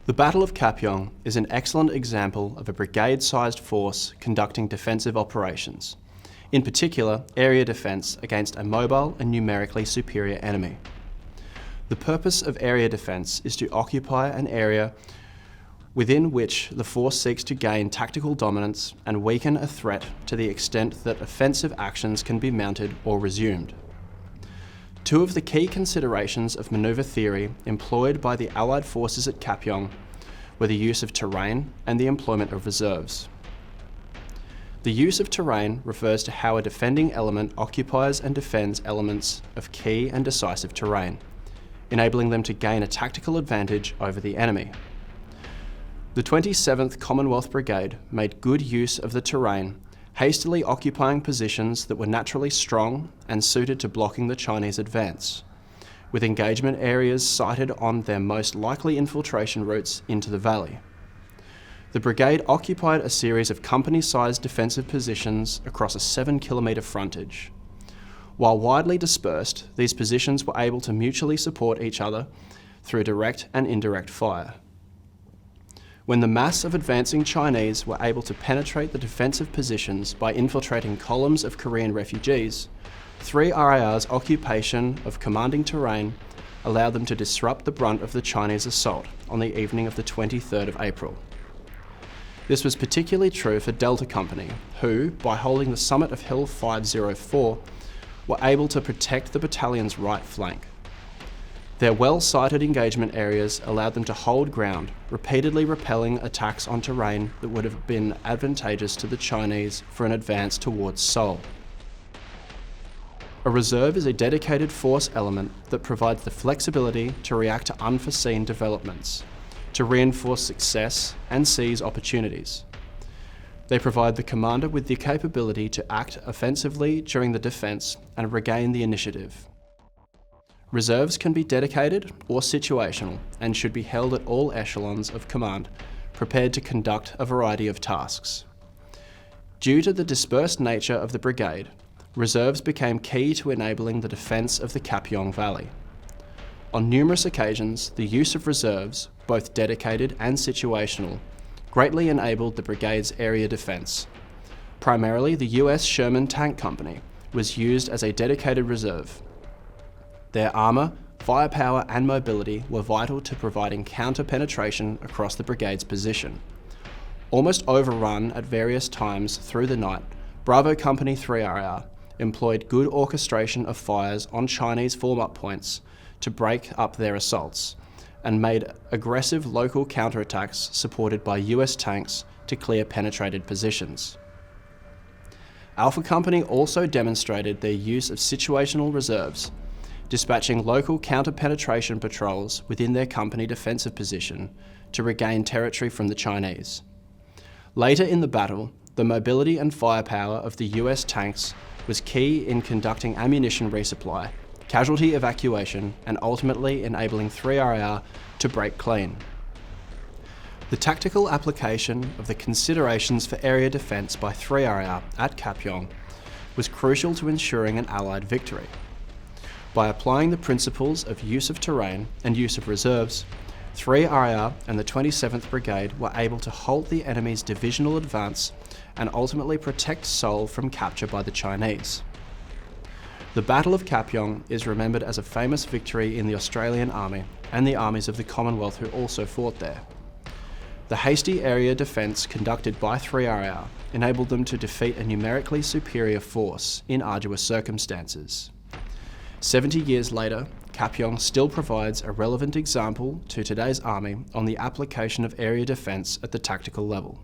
The Battle of Kapyong is an excellent example of a brigade-sized force conducting defensive operations, in particular area defence against a mobile and numerically superior enemy. The purpose of area defence is to occupy an area within which the force seeks to gain tactical dominance and weaken a threat to the extent that offensive actions can be mounted or resumed. Two of the key considerations of manoeuvre theory employed by the Allied forces at Kapyong were the use of terrain and the employment of reserves. The use of terrain refers to how a defending element occupies and defends elements of key and decisive terrain, enabling them to gain a tactical advantage over the enemy. The 27th Commonwealth Brigade made good use of the terrain, hastily occupying positions that were naturally strong and suited to blocking the Chinese advance, with engagement areas sited on their most likely infiltration routes into the valley. The brigade occupied a series of company-sized defensive positions across a 7-kilometre frontage. While widely dispersed, these positions were able to mutually support each other through direct and indirect fire. When the mass of advancing Chinese were able to penetrate the defensive positions by infiltrating columns of Korean refugees, 3 RAR's occupation of commanding terrain allowed them to disrupt the brunt of the Chinese assault on the evening of the 23rd of April. This was particularly true for Delta Company, who, by holding the summit of Hill 504, were able to protect the battalion's right flank. Their well-sited engagement areas allowed them to hold ground, repeatedly repelling attacks on terrain that would have been advantageous to the Chinese for an advance towards Seoul. A reserve is a dedicated force element that provides the flexibility to react to unforeseen developments, to reinforce success and seize opportunities. They provide the commander with the capability to act offensively during the defence and regain the initiative. Reserves can be dedicated or situational and should be held at all echelons of command, prepared to conduct a variety of tasks. Due to the dispersed nature of the brigade, reserves became key to enabling the defence of the Kapyong Valley. On numerous occasions, the use of reserves, both dedicated and situational, greatly enabled the brigade's area defence. Primarily, the US Sherman Tank Company was used as a dedicated reserve. Their armour, firepower and mobility were vital to providing counter-penetration across the brigade's position. Almost overrun at various times through the night, Bravo Company 3RR employed good orchestration of fires on Chinese form-up points to break up their assaults, and made aggressive local counterattacks supported by US tanks to clear penetrated positions. Alpha Company also demonstrated their use of situational reserves, dispatching local counter-penetration patrols within their company defensive position to regain territory from the Chinese. Later in the battle, the mobility and firepower of the US tanks was key in conducting ammunition resupply, casualty evacuation, and ultimately enabling 3RR to break clean. The tactical application of the considerations for area defence by 3RR at Kapyong was crucial to ensuring an Allied victory. By applying the principles of use of terrain and use of reserves, 3RR and the 27th Brigade were able to halt the enemy's divisional advance and ultimately protect Seoul from capture by the Chinese. The Battle of Kapyong is remembered as a famous victory in the Australian Army and the armies of the Commonwealth who also fought there. The hasty area defence conducted by 3RR enabled them to defeat a numerically superior force in arduous circumstances. 70 years later, Kapyong still provides a relevant example to today's army on the application of area defence at the tactical level.